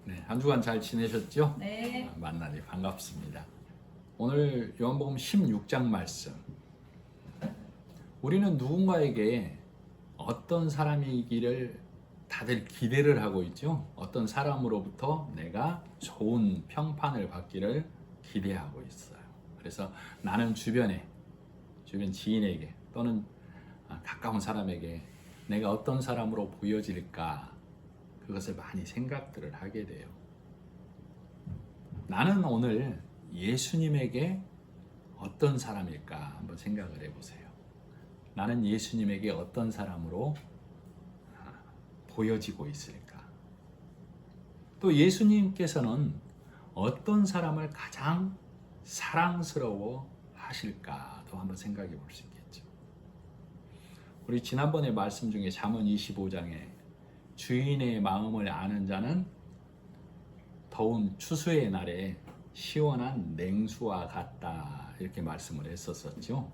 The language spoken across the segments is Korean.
네, 한 주간 잘 지내셨죠? 네. 만나니 반갑습니다. 오늘 요한복음 16장 말씀. 우리는 누군가에게 어떤 사람이기를 다들 기대를 하고 있죠. 어떤 사람으로부터 내가 좋은 평판을 받기를 기대하고 있어요. 그래서 나는 주변 지인에게 또는 가까운 사람에게 내가 어떤 사람으로 보여질까, 그것을 많이 생각들을 하게 돼요. 나는 오늘 예수님에게 어떤 사람일까 한번 생각을 해보세요. 나는 예수님에게 어떤 사람으로 보여지고 있을까? 또 예수님께서는 어떤 사람을 가장 사랑스러워 하실까도 한번 생각해 볼 수 있겠죠. 우리 지난번에 말씀 중에 잠언 25장에 주인의 마음을 아는 자는 더운 추수의 날에 시원한 냉수와 같다, 이렇게 말씀을 했었죠.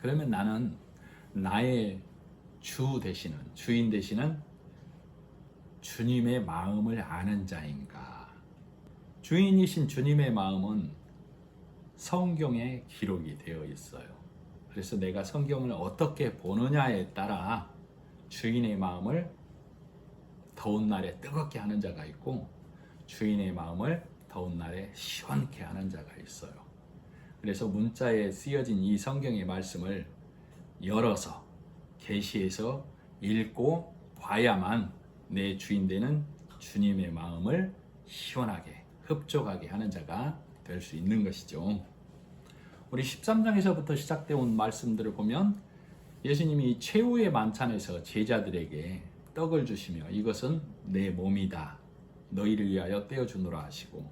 그러면 나는 나의 주인 되시는 주님의 마음을 아는 자인가? 주인이신 주님의 마음은 성경에 기록이 되어 있어요. 그래서 내가 성경을 어떻게 보느냐에 따라 주인의 마음을 더운 날에 뜨겁게 하는 자가 있고, 주인의 마음을 더운 날에 시원케 하는 자가 있어요. 그래서 문자에 쓰여진 이 성경의 말씀을 열어서 계시해서 읽고 봐야만 내 주인 되는 주님의 마음을 시원하게 흡족하게 하는 자가 될 수 있는 것이죠. 우리 13장에서부터 시작되어 온 말씀들을 보면 예수님이 최후의 만찬에서 제자들에게 떡을 주시며 이것은 내 몸이다, 너희를 위하여 떼어주노라 하시고,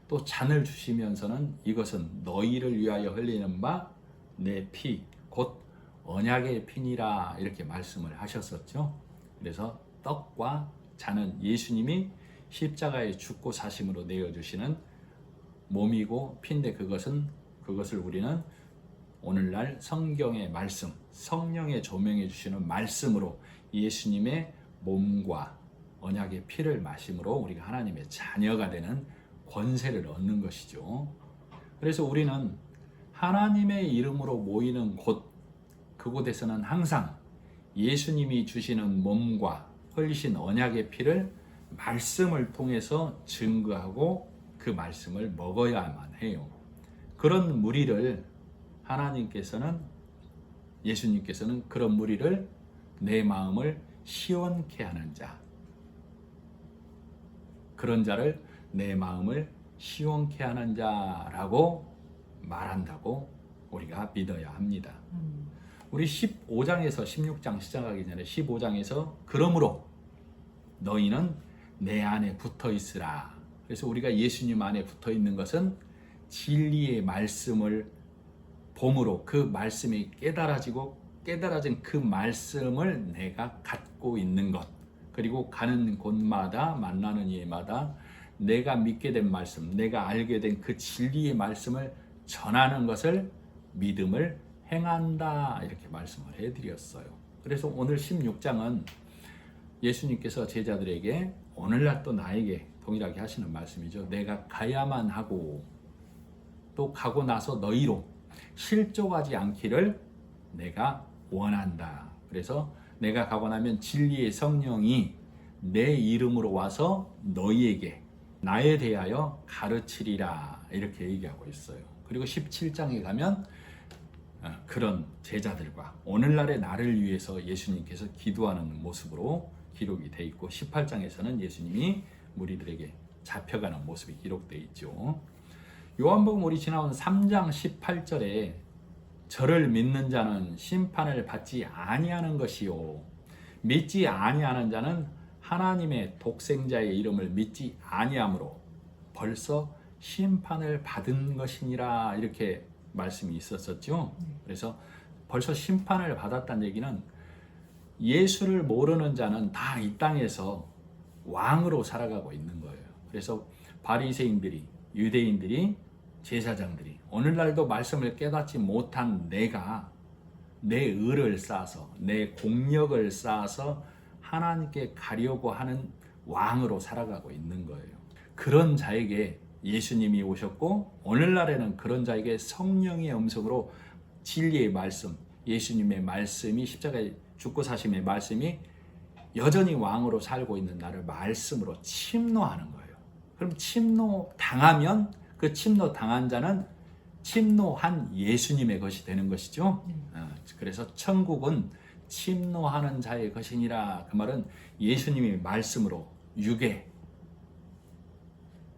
또 잔을 주시면서는 이것은 너희를 위하여 흘리는 바 내 피, 곧 언약의 피니라, 이렇게 말씀을 하셨었죠. 그래서 떡과 잔은 예수님이 십자가에 죽고 사심으로 내어주시는 몸이고 피인데, 그것을 우리는 오늘날 성경의 말씀, 성령의 조명해 주시는 말씀으로 예수님의 몸과 언약의 피를 마심으로 우리가 하나님의 자녀가 되는 권세를 얻는 것이죠. 그래서 우리는 하나님의 이름으로 모이는 그곳에서는 항상 예수님이 주시는 몸과 흘리신 언약의 피를 말씀을 통해서 증거하고 그 말씀을 먹어야만 해요. 그런 무리를 예수님께서는 그런 무리를 내 마음을 시원케 하는 자, 그런 자를 내 마음을 시원케 하는 자라고 말한다고 우리가 믿어야 합니다. 우리 15장에서 16장 시작하기 전에 15장에서 그러므로 너희는 내 안에 붙어 있으라. 그래서 우리가 예수님 안에 붙어 있는 것은 진리의 말씀을 봄으로 그 말씀이 깨달아진 그 말씀을 내가 갖고 있는 것, 그리고 가는 곳마다 만나는 이마다 내가 믿게 된 말씀, 내가 알게 된 그 진리의 말씀을 전하는 것을 믿음을 행한다, 이렇게 말씀을 해드렸어요. 그래서 오늘 16장은 예수님께서 제자들에게 오늘날 또 나에게 동일하게 하시는 말씀이죠. 내가 가야만 하고 또 가고 나서 너희로 실족하지 않기를 내가 원한다. 그래서 내가 가고 나면 진리의 성령이 내 이름으로 와서 너희에게 나에 대하여 가르치리라, 이렇게 얘기하고 있어요. 그리고 17장에 가면 그런 제자들과 오늘날의 나를 위해서 예수님께서 기도하는 모습으로 기록이 돼 있고, 18장에서는 예수님이 무리들에게 잡혀가는 모습이 기록되어 있죠. 요한복음 우리 지나온 3장 18절에 저를 믿는 자는 심판을 받지 아니하는 것이요, 믿지 아니하는 자는 하나님의 독생자의 이름을 믿지 아니하므로 벌써 심판을 받은 것이니라, 이렇게 말씀이 있었었죠. 그래서 벌써 심판을 받았다는 얘기는 예수를 모르는 자는 다 이 땅에서 왕으로 살아가고 있는 거예요. 그래서 바리새인들이, 유대인들이, 제사장들이 오늘날도 말씀을 깨닫지 못한 내가 내 의를 쌓아서 내 공력을 쌓아서 하나님께 가려고 하는 왕으로 살아가고 있는 거예요. 그런 자에게 예수님이 오셨고 오늘날에는 그런 자에게 성령의 음성으로 진리의 말씀, 예수님의 말씀이 십자가에 죽고 사심의 말씀이 여전히 왕으로 살고 있는 나를 말씀으로 침노하는 거예요. 그럼 침노당하면 그 침노당한 자는 침노한 예수님의 것이 되는 것이죠. 그래서 천국은 침노하는 자의 것이니라. 그 말은 예수님이 말씀으로 유괴,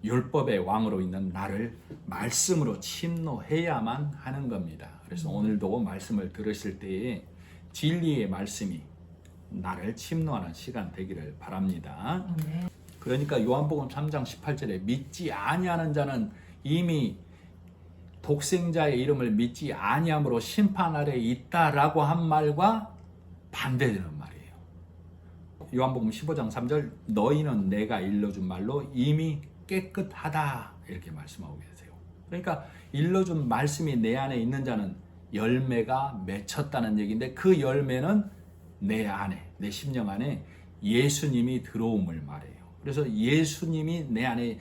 율법의 왕으로 있는 나를 말씀으로 침노해야만 하는 겁니다. 그래서 오늘도 말씀을 들으실 때에 진리의 말씀이 나를 침노하는 시간 되기를 바랍니다. 그러니까 요한복음 3장 18절에 믿지 아니하는 자는 이미 독생자의 이름을 믿지 아니함으로 심판 아래에 있다라고 한 말과 반대되는 말이에요. 요한복음 15장 3절 너희는 내가 일러준 말로 이미 깨끗하다 이렇게 말씀하고 계세요. 그러니까 일러준 말씀이 내 안에 있는 자는 열매가 맺혔다는 얘기인데 그 열매는 내 안에, 내 심령 안에 예수님이 들어옴을 말해요. 그래서 예수님이 내 안에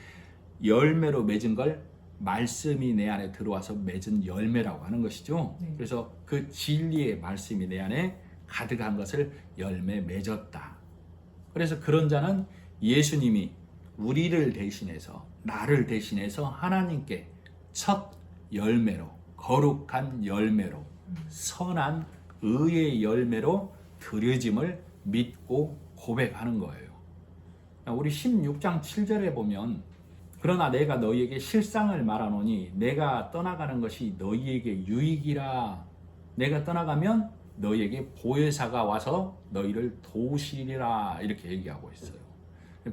열매로 맺은 걸 말씀이 내 안에 들어와서 맺은 열매라고 하는 것이죠. 그래서 그 진리의 말씀이 내 안에 가득한 것을 열매 맺었다. 그래서 그런 자는 예수님이 우리를 대신해서 나를 대신해서 하나님께 첫 열매로 거룩한 열매로 선한 의의 열매로 드려짐을 믿고 고백하는 거예요. 우리 16장 7절에 보면 그러나 내가 너희에게 실상을 말하노니 내가 떠나가는 것이 너희에게 유익이라. 내가 떠나가면 너희에게 보혜사가 와서 너희를 도우시리라 이렇게 얘기하고 있어요.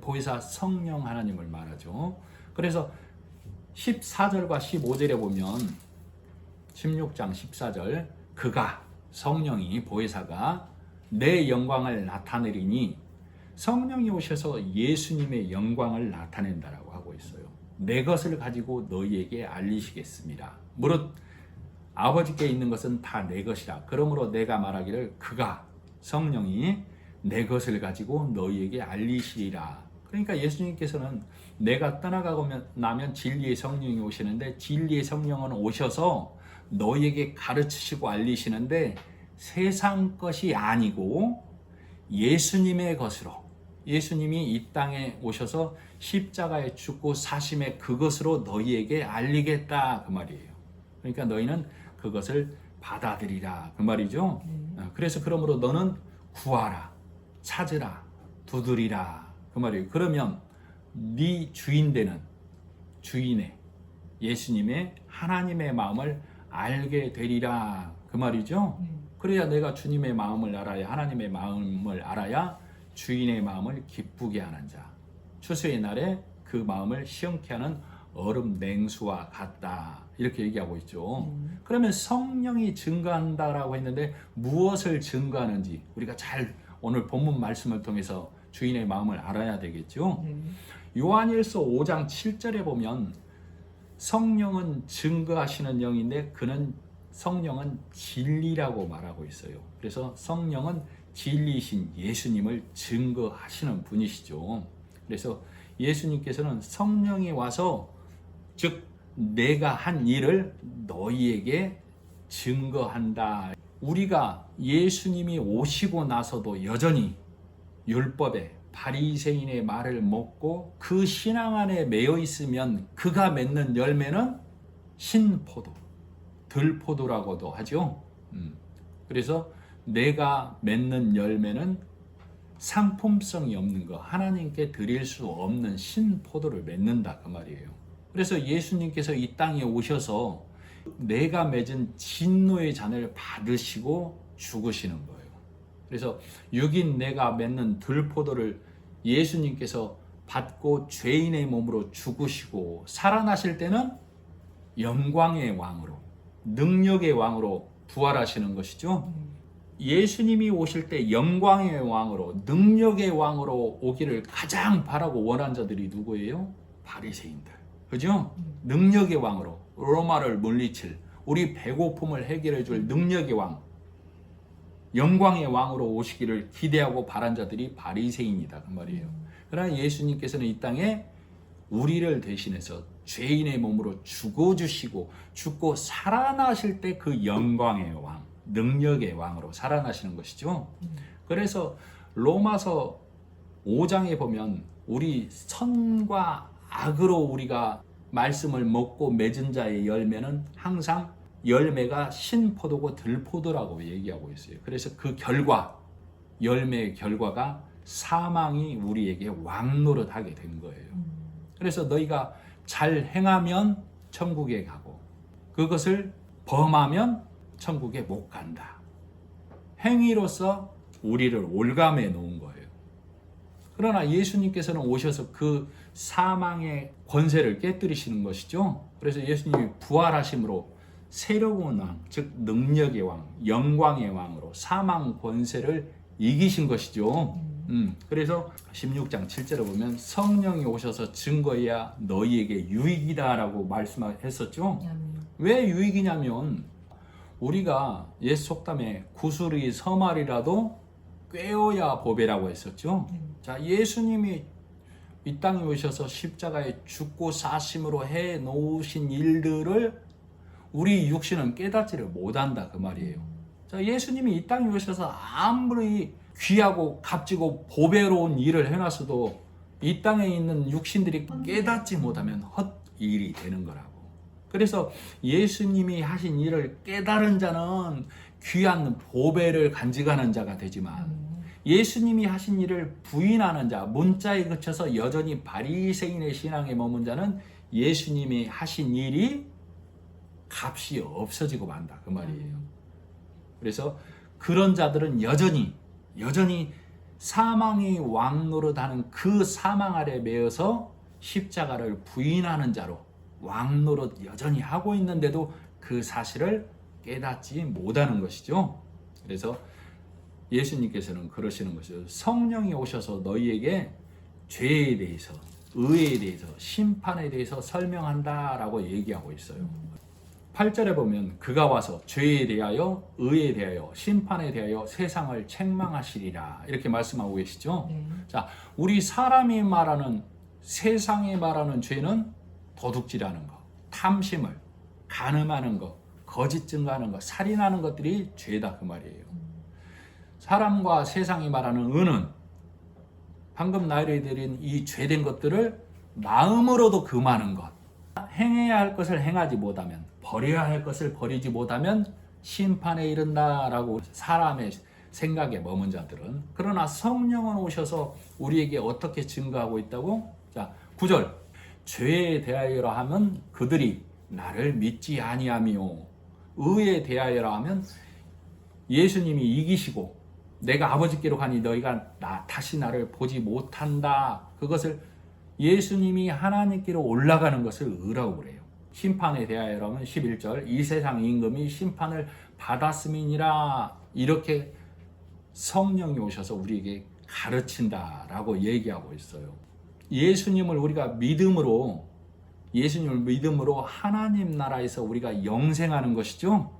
보혜사 성령 하나님을 말하죠. 그래서 14절과 15절에 보면 16장 14절 그가 성령이 보혜사가 내 영광을 나타내리니 성령이 오셔서 예수님의 영광을 나타낸다라고 하고 있어요. 내 것을 가지고 너희에게 알리시겠습니다. 무릇 아버지께 있는 것은 다 내 것이라. 그러므로 내가 말하기를 그가 성령이 내 것을 가지고 너희에게 알리시리라. 그러니까 예수님께서는 내가 떠나가고 나면 진리의 성령이 오시는데 진리의 성령은 오셔서 너희에게 가르치시고 알리시는데 세상 것이 아니고 예수님의 것으로 예수님이 이 땅에 오셔서 십자가에 죽고 사심의 그것으로 너희에게 알리겠다 그 말이에요. 그러니까 너희는 그것을 받아들이라 그 말이죠. 그래서 그러므로 너는 구하라, 찾으라, 두드리라 그 말이에요. 그러면 네 주인 되는 주인의 예수님의 하나님의 마음을 알게 되리라 그 말이죠. 그래야 내가 주님의 마음을 알아야 하나님의 마음을 알아야 주인의 마음을 기쁘게 하는 자, 추수의 날에 그 마음을 시원케 하는 얼음 냉수와 같다 이렇게 얘기하고 있죠. 그러면 성령이 증거한다라고 했는데 무엇을 증거하는지 우리가 잘 오늘 본문 말씀을 통해서 주인의 마음을 알아야 되겠죠. 요한일서 5장 7절에 보면 성령은 증거하시는 영인데 그는 성령은 진리라고 말하고 있어요. 그래서 성령은 진리이신 예수님을 증거하시는 분이시죠. 그래서 예수님께서는 성령이 와서 즉 내가 한 일을 너희에게 증거한다. 우리가 예수님이 오시고 나서도 여전히 율법의 바리새인의 말을 먹고 그 신앙 안에 매여 있으면 그가 맺는 열매는 신포도, 들포도라고도 하죠. 그래서 내가 맺는 열매는 상품성이 없는 거, 하나님께 드릴 수 없는 신포도를 맺는다 그 말이에요. 그래서 예수님께서 이 땅에 오셔서 내가 맺은 진노의 잔을 받으시고 죽으시는 거예요. 그래서 육인 내가 맺는 들포도를 예수님께서 받고 죄인의 몸으로 죽으시고 살아나실 때는 영광의 왕으로, 능력의 왕으로 부활하시는 것이죠. 예수님이 오실 때 영광의 왕으로, 능력의 왕으로 오기를 가장 바라고 원한 자들이 누구예요? 바리새인들. 그죠? 능력의 왕으로, 로마를 물리칠, 우리 배고픔을 해결해 줄 능력의 왕, 영광의 왕으로 오시기를 기대하고 바란 자들이 바리새인이다 그 말이에요. 그러나 예수님께서는 이 땅에 우리를 대신해서 죄인의 몸으로 죽어주시고 죽고 살아나실 때 그 영광의 왕, 능력의 왕으로 살아나시는 것이죠. 그래서 로마서 5장에 보면 우리 선과 악으로 우리가 말씀을 먹고 맺은 자의 열매는 항상 열매가 신포도고 들포도라고 얘기하고 있어요. 그래서 그 결과, 열매의 결과가 사망이 우리에게 왕노릇하게 된 거예요. 그래서 너희가 잘 행하면 천국에 가고 그것을 범하면 천국에 못 간다. 행위로서 우리를 올감해 놓은 거예요. 그러나 예수님께서는 오셔서 그 사망의 권세를 깨뜨리시는 것이죠. 그래서 예수님이 부활하심으로 새로운 왕, 즉 능력의 왕, 영광의 왕으로 사망 권세를 이기신 것이죠. 그래서 16장 7절에 보면 성령이 오셔서 증거해야 너희에게 유익이다라고 말씀했었죠. 왜 유익이냐면 우리가 예수 속담에 구슬이 서말이라도 꿰어야 보배라고 했었죠. 자, 예수님이 이 땅에 오셔서 십자가에 죽고 사심으로 해 놓으신 일들을 우리 육신은 깨닫지를 못한다 그 말이에요. 자, 예수님이 이 땅에 오셔서 아무리 귀하고 값지고 보배로운 일을 해놨어도 이 땅에 있는 육신들이 깨닫지 못하면 헛일이 되는 거라고. 그래서 예수님이 하신 일을 깨달은 자는 귀한 보배를 간직하는 자가 되지만 예수님이 하신 일을 부인하는 자, 문자에 그쳐서 여전히 바리새인의 신앙에 머문 자는 예수님이 하신 일이 값이 없어지고 만다 그 말이에요. 그래서 그런 자들은 여전히 사망이 왕노릇하는 그 사망 아래 매여서 십자가를 부인하는 자로 왕노릇 여전히 하고 있는데도 그 사실을 깨닫지 못하는 것이죠. 그래서 예수님께서는 그러시는 것이죠. 성령이 오셔서 너희에게 죄에 대해서, 의에 대해서, 심판에 대해서 설명한다라고 얘기하고 있어요. 8절에 보면 그가 와서 죄에 대하여, 의에 대하여, 심판에 대하여 세상을 책망하시리라 이렇게 말씀하고 계시죠. 자, 우리 사람이 말하는, 세상이 말하는 죄는 도둑질하는 거, 탐심을, 간음하는 거, 거짓 증거하는 거, 살인하는 것들이 죄다 그 말이에요. 사람과 세상이 말하는 의는 방금 나열해드린 이 죄된 것들을 마음으로도 금하는 것, 행해야 할 것을 행하지 못하면, 버려야 할 것을 버리지 못하면 심판에 이른다라고 사람의 생각에 머문 자들은. 그러나 성령은 오셔서 우리에게 어떻게 증거하고 있다고? 자, 9절 죄에 대하여라 하면 그들이 나를 믿지 아니하며, 의에 대하여라 하면 예수님이 이기시고 내가 아버지께로 가니 너희가 다시 나를 보지 못한다. 그것을 예수님이 하나님께로 올라가는 것을 의라고 그래요. 심판에 대하여라면 11절 이 세상 임금이 심판을 받았음이니라 이렇게 성령이 오셔서 우리에게 가르친다라고 얘기하고 있어요. 예수님을 믿음으로 하나님 나라에서 우리가 영생하는 것이죠.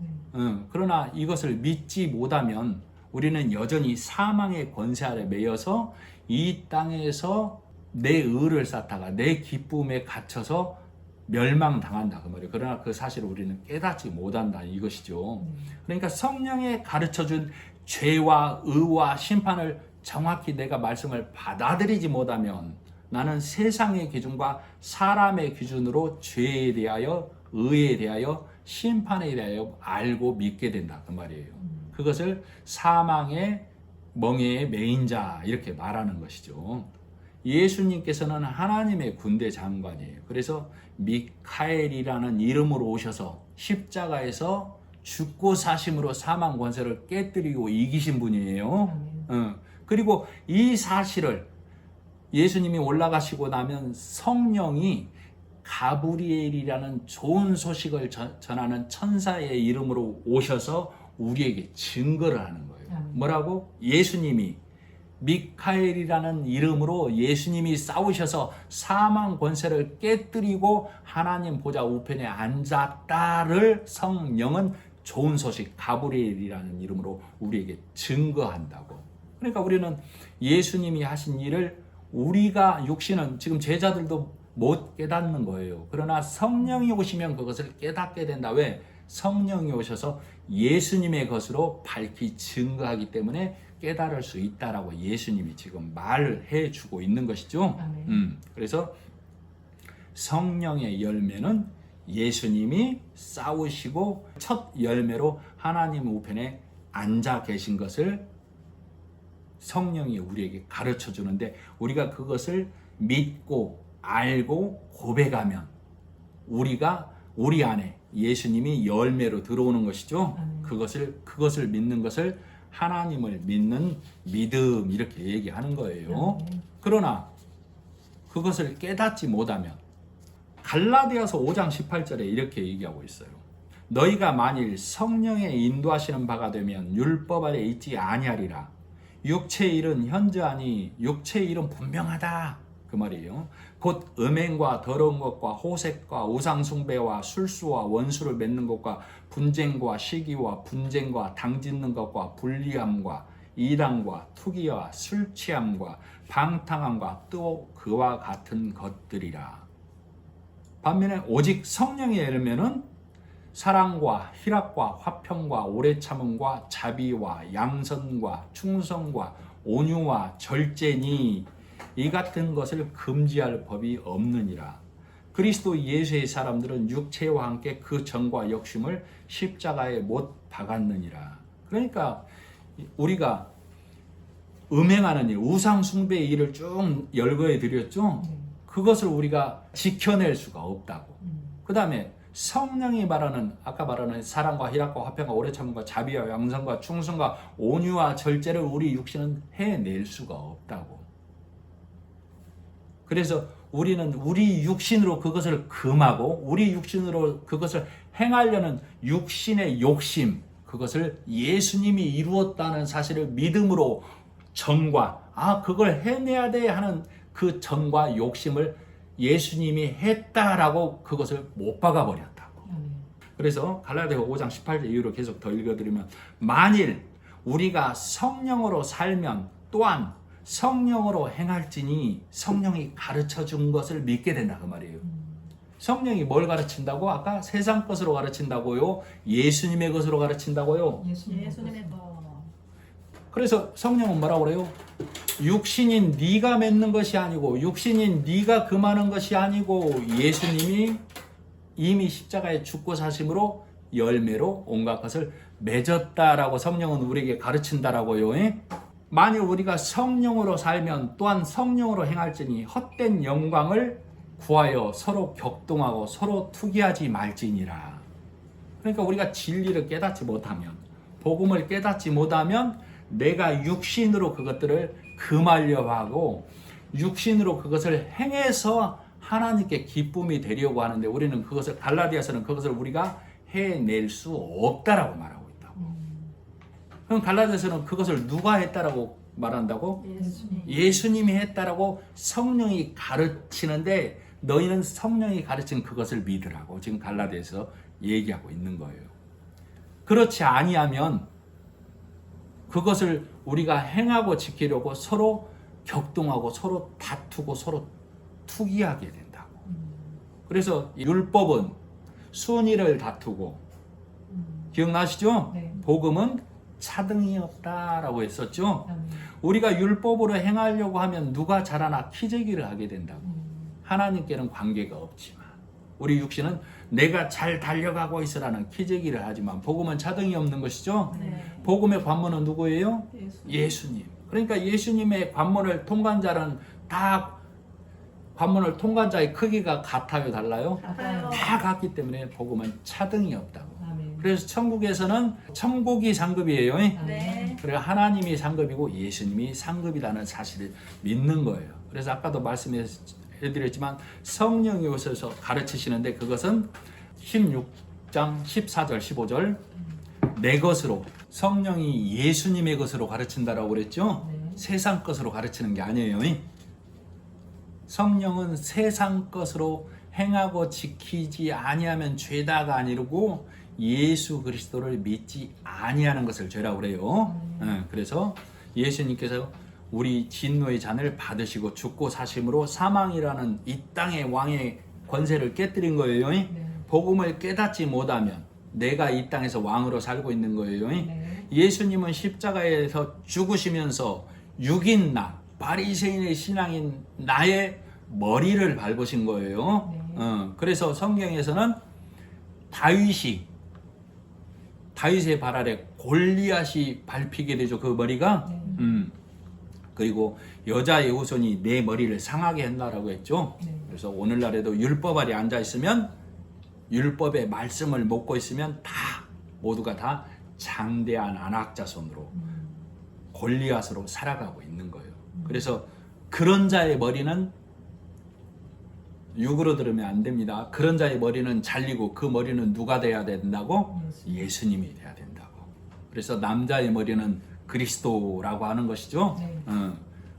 그러나 이것을 믿지 못하면 우리는 여전히 사망의 권세 아래 매여서 이 땅에서 내 의를 쌓다가 내 기쁨에 갇혀서 멸망당한다 그 말이에요. 그러나 그 사실을 우리는 깨닫지 못한다 이것이죠. 그러니까 성령에 가르쳐준 죄와 의와 심판을 정확히 내가 말씀을 받아들이지 못하면 나는 세상의 기준과 사람의 기준으로 죄에 대하여, 의에 대하여, 심판에 대하여 알고 믿게 된다 그 말이에요. 그것을 사망의 멍에의 매인 자 이렇게 말하는 것이죠. 예수님께서는 하나님의 군대 장관이에요. 그래서 미카엘이라는 이름으로 오셔서 십자가에서 죽고 사심으로 사망 권세를 깨뜨리고 이기신 분이에요. 그리고 이 사실을 예수님이 올라가시고 나면 성령이 가브리엘이라는 좋은 소식을 전하는 천사의 이름으로 오셔서 우리에게 증거를 하는 거예요. 뭐라고? 예수님이 미카엘이라는 이름으로 예수님이 싸우셔서 사망 권세를 깨뜨리고 하나님 보좌 우편에 앉았다를 성령은 좋은 소식 가브리엘이라는 이름으로 우리에게 증거한다고. 그러니까 우리는 예수님이 하신 일을 우리가 육신은 지금 제자들도 못 깨닫는 거예요. 그러나 성령이 오시면 그것을 깨닫게 된다. 왜? 성령이 오셔서 예수님의 것으로 밝히 증거하기 때문에 깨달을 수 있다라고 예수님이 지금 말해 주고 있는 것이죠. 그래서 성령의 열매는 예수님이 싸우시고 첫 열매로 하나님 우편에 앉아 계신 것을 성령이 우리에게 가르쳐 주는데, 우리가 그것을 믿고 알고 고백하면 우리가 우리 안에 예수님이 열매로 들어오는 것이죠. 그것을 믿는 것을 하나님을 믿는 믿음, 이렇게 얘기하는 거예요. 그러나 그것을 깨닫지 못하면 갈라디아서 5장 18절에 이렇게 얘기하고 있어요. 너희가 만일 성령의 인도하시는 바가 되면 율법 아래 있지 아니하리라. 육체의 일은 현저하니 육체의 일은 분명하다, 그 말이에요. 곧 음행과 더러운 것과 호색과 우상숭배와 술수와 원수를 맺는 것과 분쟁과 시기와 분쟁과 당짓는 것과 불리함과 이랑과 투기와 술 취함과 방탕함과 또 그와 같은 것들이라. 반면에 오직 성령의 열매는 사랑과 희락과 화평과 오래 참음과 자비와 양선과 충성과 온유와 절제니 이 같은 것을 금지할 법이 없느니라. 그리스도 예수의 사람들은 육체와 함께 그 정과 욕심을 십자가에 못 박았느니라. 그러니까 우리가 음행하는 일, 우상 숭배의 일을 쭉 열거해 드렸죠. 그것을 우리가 지켜낼 수가 없다고. 그 다음에 성령이 말하는, 아까 말하는 사랑과 희락과 화평과 오래 참음과 자비와 양선과 충성과 온유와 절제를 우리 육신은 해낼 수가 없다고. 그래서 우리는 우리 육신으로 그것을 금하고 우리 육신으로 그것을 행하려는 육신의 욕심, 그것을 예수님이 이루었다는 사실을 믿음으로 정과 그걸 해내야 돼 하는 그 정과 욕심을 예수님이 했다라고 그것을 못 박아버렸다고. 그래서 갈라디아 5장 18절 이후로 계속 더 읽어드리면, 만일 우리가 성령으로 살면 또한 성령으로 행할지니 성령이 가르쳐 준 것을 믿게 된다, 그 말이에요. 성령이 뭘 가르친다고? 아까 세상 것으로 가르친다고요? 예수님의 것으로 가르친다고요? 예수님의 것. 그래서 성령은 뭐라고 그래요? 육신인 네가 맺는 것이 아니고, 육신인 네가 금하는 것이 아니고, 예수님이 이미 십자가에 죽고 사심으로 열매로 온갖 것을 맺었다라고 성령은 우리에게 가르친다라고요. 만일 우리가 성령으로 살면 또한 성령으로 행할지니 헛된 영광을 구하여 서로 격동하고 서로 투기하지 말지니라. 그러니까 우리가 진리를 깨닫지 못하면, 복음을 깨닫지 못하면 내가 육신으로 그것들을 금하려고 하고 육신으로 그것을 행해서 하나님께 기쁨이 되려고 하는데, 우리는 그것을, 갈라디아서는 그것을 우리가 해낼 수 없다라고 말하고 있다고. 그럼 갈라디아서는 그것을 누가 했다라고 말한다고? 예수님이 했다라고 성령이 가르치는데, 너희는 성령이 가르친 그것을 믿으라고 지금 갈라디아서 얘기하고 있는 거예요. 그렇지 아니하면 그것을 우리가 행하고 지키려고 서로 격동하고 서로 다투고 서로 투기하게 된다고. 그래서 율법은 순위를 다투고, 기억나시죠? 네. 복음은 차등이 없다라고 했었죠. 우리가 율법으로 행하려고 하면 누가 잘하나 키재기를 하게 된다고. 하나님께는 관계가 없지만 우리 육신은 내가 잘 달려가고 있으라는 키재기를 하지만, 복음은 차등이 없는 것이죠. 네. 복음의 관문은 누구예요? 예수님. 그러니까 예수님의 관문을 통과한 자는 다 관문을 통과한 자의 크기가 같아요, 달라요? 다 같기 때문에 복음은 차등이 없다고. 그래서 천국에서는 천국이 상급이에요. 네. 그래서 하나님이 상급이고 예수님이 상급이라는 사실을 믿는 거예요. 그래서 아까도 말씀해드렸지만 성령이 오셔서 가르치시는데, 그것은 16장 14절 15절 내 것으로, 성령이 예수님의 것으로 가르친다라고 그랬죠. 세상 것으로 가르치는 게 아니에요. 성령은 세상 것으로 행하고 지키지 아니하면 죄다가 아니고 예수 그리스도를 믿지 아니하는 것을 죄라고 그래요. 그래서 예수님께서 우리 진노의 잔을 받으시고 죽고 사심으로 사망이라는 이 땅의 왕의 권세를 깨뜨린 거예요. 복음을 깨닫지 못하면 내가 이 땅에서 왕으로 살고 있는 거예요. 예수님은 십자가에서 죽으시면서 육인 나, 바리새인의 신앙인 나의 머리를 밟으신 거예요. 그래서 성경에서는 다윗의 발 아래 골리앗이 밟히게 되죠. 그 머리가. 그리고 여자의 후손이 내 머리를 상하게 한다라고 했죠. 그래서 오늘날에도 율법 아래 앉아 있으면, 율법의 말씀을 먹고 있으면 모두가 다 장대한 안악자손으로 골리앗으로 살아가고 있는 거예요. 그래서 그런 자의 머리는 육으로 들으면 안 됩니다. 그런 자의 머리는 잘리고 그 머리는 누가 돼야 된다고? 예수님이 돼야 된다고. 그래서 남자의 머리는 그리스도라고 하는 것이죠.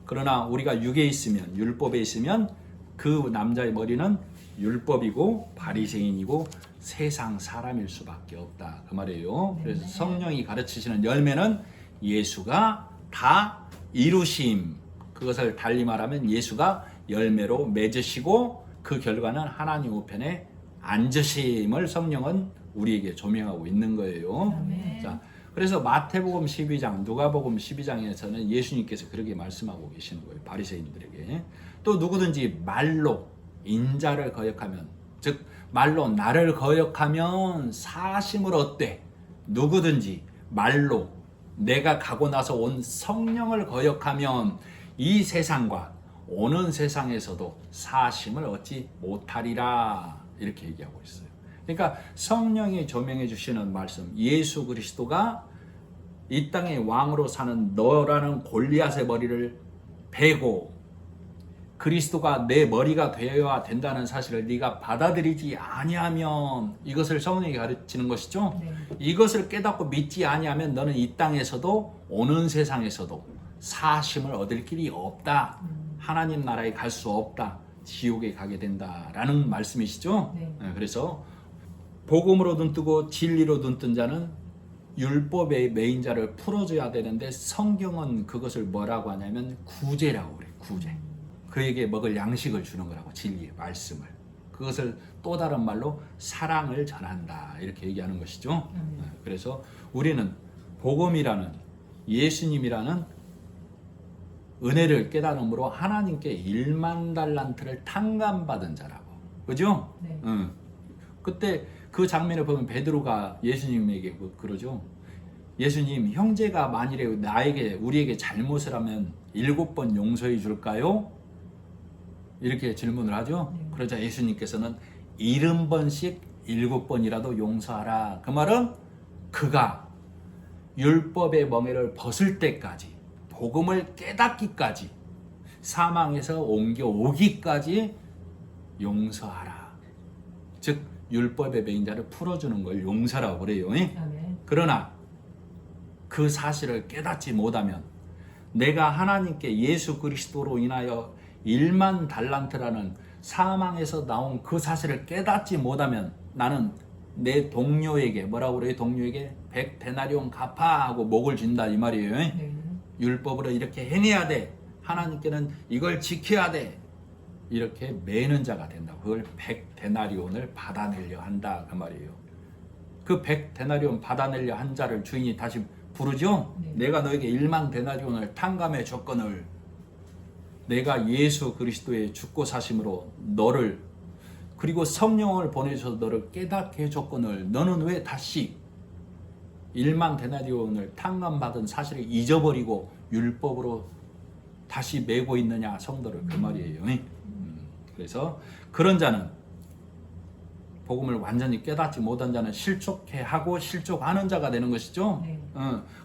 그러나 우리가 육에 있으면, 율법에 있으면 그 남자의 머리는 율법이고 바리새인이고 세상 사람일 수밖에 없다, 그 말이에요. 그래서 성령이 가르치시는 열매는 예수가 다 이루심, 그것을 달리 말하면 예수가 열매로 맺으시고 그 결과는 하나님 우편에 앉으심을 성령은 우리에게 조명하고 있는 거예요. 자, 그래서 마태복음 12장, 누가복음 12장에서는 예수님께서 그렇게 말씀하고 계시는 거예요. 바리새인들에게. 또 누구든지 말로 인자를 거역하면, 즉 말로 나를 거역하면 사심을 얻되, 누구든지 말로 내가 가고 나서 온 성령을 거역하면 이 세상과 오는 세상에서도 사심을 얻지 못하리라, 이렇게 얘기하고 있어요. 그러니까 성령이 조명해 주시는 말씀, 예수 그리스도가 이 땅의 왕으로 사는 너라는 골리앗의 머리를 베고 그리스도가 내 머리가 되어야 된다는 사실을 네가 받아들이지 아니하면, 이것을 성령이 가르치는 것이죠. 이것을 깨닫고 믿지 아니하면 너는 이 땅에서도 오는 세상에서도 사심을 얻을 길이 없다. 하나님 나라에 갈 수 없다. 지옥에 가게 된다라는 말씀이시죠. 그래서 복음으로 눈뜨고 진리로 눈뜬 자는 율법의 매인 자를 풀어줘야 되는데, 성경은 그것을 뭐라고 하냐면 구제라고 그래요. 구제. 그에게 먹을 양식을 주는 거라고, 진리의 말씀을. 그것을 또 다른 말로 사랑을 전한다, 이렇게 얘기하는 것이죠. 그래서 우리는 복음이라는, 예수님이라는 은혜를 깨달음으로 하나님께 1만 달란트를 탕감받은 자라고. 그죠? 그때 그 장면을 보면 베드로가 예수님에게 그러죠. 예수님, 형제가 만일에 우리에게 잘못을 하면 7번 용서해 줄까요? 이렇게 질문을 하죠. 그러자 예수님께서는 70번씩 7번이라도 용서하라. 그 말은 그가 율법의 멍에를 벗을 때까지, 복음을 깨닫기까지, 사망에서 옮겨오기까지 용서하라. 즉 율법의 매인 자를 풀어주는 걸 용서라고 그래요. 그러나 그 사실을 깨닫지 못하면, 내가 하나님께 예수 그리스도로 인하여 1만 달란트라는 사망에서 나온 그 사실을 깨닫지 못하면, 나는 내 동료에게 뭐라고 그래요? 동료에게 100데나리온 갚아 하고 목을 쥔다, 이 말이에요. 율법으로 이렇게 행해야 돼, 하나님께는 이걸 지켜야 돼, 이렇게 매는 자가 된다. 그걸 100데나리온을 받아내려 한다, 그 말이에요. 그 100데나리온 받아내려 한 자를 주인이 다시 부르죠. 내가 너에게 1만 데나리온을 탕감해 줬거늘, 내가 예수 그리스도의 죽고 사심으로 너를, 그리고 성령을 보내셔서 너를 깨닫게 해줬거늘, 너는 왜 다시 1만 데나리온을 탕감받은 사실을 잊어버리고 율법으로 다시 메고 있느냐, 성도를, 그 말이에요. 그래서 그런 자는, 복음을 완전히 깨닫지 못한 자는 실족해하고 실족하는 자가 되는 것이죠.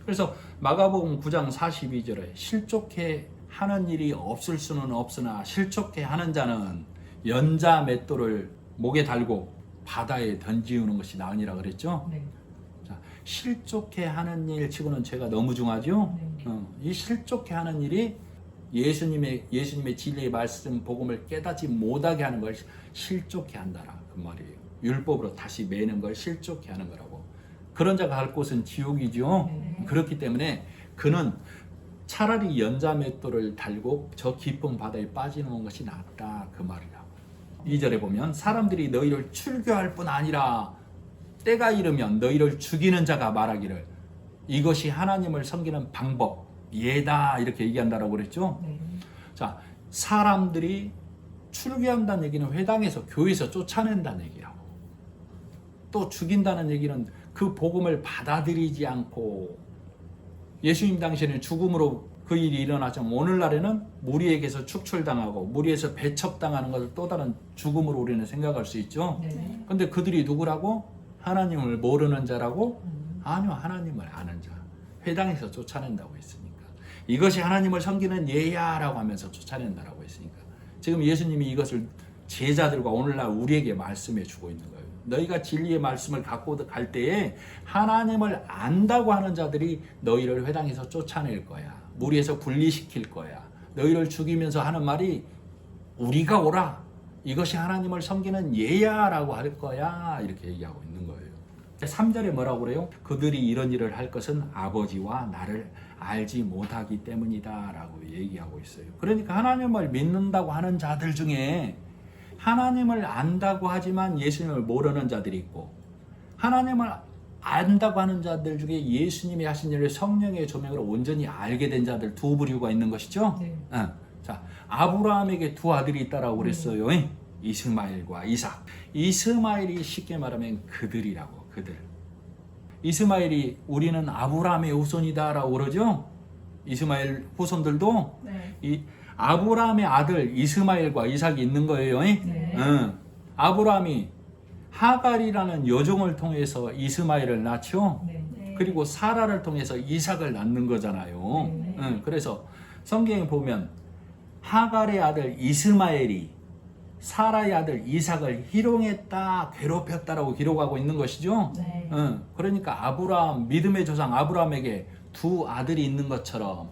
그래서 마가복음 9장 42절에 실족해 하는 일이 없을 수는 없으나 실족해 하는 자는 연자 맷돌을 목에 달고 바다에 던지우는 것이 나으니라 그랬죠. 자, 실족해 하는 일 치고는 죄가 너무 중하죠. 이 실족해 하는 일이 예수님의 진리의 말씀, 복음을 깨닫지 못하게 하는 걸 실족해 한다라, 그 말이에요. 율법으로 다시 매는 걸 실족해 하는 거라고. 그런 자가 갈 곳은 지옥이죠. 그렇기 때문에 그는 차라리 연자맷돌을 달고 저 깊은 바다에 빠지는 것이 낫다 그 말이라고. 2절에 보면 사람들이 너희를 출교할 뿐 아니라 때가 이르면 너희를 죽이는 자가 말하기를 이것이 하나님을 섬기는 방법 예다 이렇게 얘기한다라고 그랬죠. 자, 사람들이 출교한다는 얘기는 회당에서 교회에서 쫓아낸다는 얘기라고. 또 죽인다는 얘기는 그 복음을 받아들이지 않고 예수님 당시에는 죽음으로 그 일이 일어나지만 오늘날에는 무리에게서 축출당하고 무리에서 배척당하는 것을 또 다른 죽음으로 우리는 생각할 수 있죠. 그런데 그들이 누구라고? 하나님을 모르는 자라고? 아니요, 하나님을 아는 자. 회당에서 쫓아낸다고 했으니까. 이것이 하나님을 섬기는 예야라고 하면서 쫓아낸다라고 했으니까. 지금 예수님이 이것을 제자들과 오늘날 우리에게 말씀해 주고 있는 거예요. 너희가 진리의 말씀을 갖고 갈 때에 하나님을 안다고 하는 자들이 너희를 회당에서 쫓아낼 거야. 무리에서 분리시킬 거야. 너희를 죽이면서 하는 말이 우리가 오라. 이것이 하나님을 섬기는 예야라고 할 거야. 이렇게 얘기하고 있는 거예요. 3절에 뭐라고 그래요? 그들이 이런 일을 할 것은 아버지와 나를 알지 못하기 때문이다 라고 얘기하고 있어요. 그러니까 하나님을 믿는다고 하는 자들 중에 하나님을 안다고 하지만 예수님을 모르는 자들이 있고 하나님을 안다고 하는 자들 중에 예수님이 하신 일을 성령의 조명으로 온전히 알게 된 자들 두 부류가 있는 것이죠. 자, 아브라함에게 두 아들이 있다라고 그랬어요. 이스마엘과 이삭. 이스마엘이 쉽게 말하면 그들이라고. 그들. 이스마엘이 우리는 아브라함의 후손이다라고 그러죠. 이스마엘 후손들도 이 아브라함의 아들 이스마엘과 이삭이 있는 거예요. 아브라함이 하갈이라는 여종을 통해서 이스마엘을 낳죠. 그리고 사라를 통해서 이삭을 낳는 거잖아요. 그래서 성경에 보면 하갈의 아들 이스마엘이 사라의 아들 이삭을 희롱했다, 괴롭혔다라고 기록하고 있는 것이죠. 그러니까 아브라함, 믿음의 조상 아브라함에게 두 아들이 있는 것처럼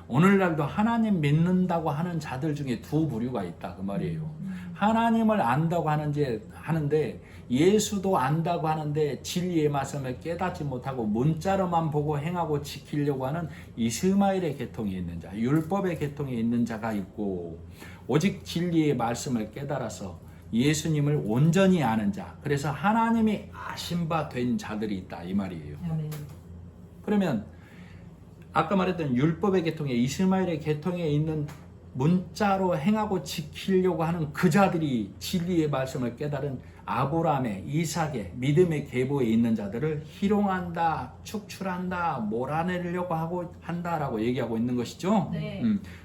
오늘날도 하나님 믿는다고 하는 자들 중에 두 부류가 있다 그 말이에요. 하나님을 안다고 하는데 예수도 안다고 하는데 진리의 말씀을 깨닫지 못하고 문자로만 보고 행하고 지키려고 하는 이스마엘의 계통에 있는 자, 율법의 계통에 있는 자가 있고 오직 진리의 말씀을 깨달아서 예수님을 온전히 아는 자, 그래서 하나님이 아신 바 된 자들이 있다 이 말이에요. 그러면 아까 말했던 율법의 계통에 이스마엘의 계통에 있는 문자로 행하고 지키려고 하는 그 자들이 진리의 말씀을 깨달은 아브라함의, 이삭의 믿음의 계보에 있는 자들을 희롱한다, 축출한다, 몰아내려고 하고 한다라고 얘기하고 있는 것이죠.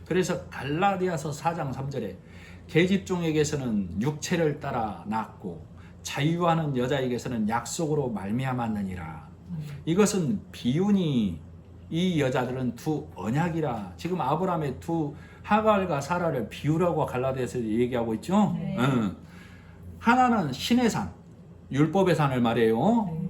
그래서 갈라디아서 4장 3절에 계집종에게서는 육체를 따라 낳고 자유하는 여자에게서는 약속으로 말미암았느니라. 이것은 비유니 이 여자들은 두 언약이라. 지금 아브라함의 두 하갈과 사라를 비유라고 갈라디아서 얘기하고 있죠. 하나는 신의 산, 율법의 산을 말해요.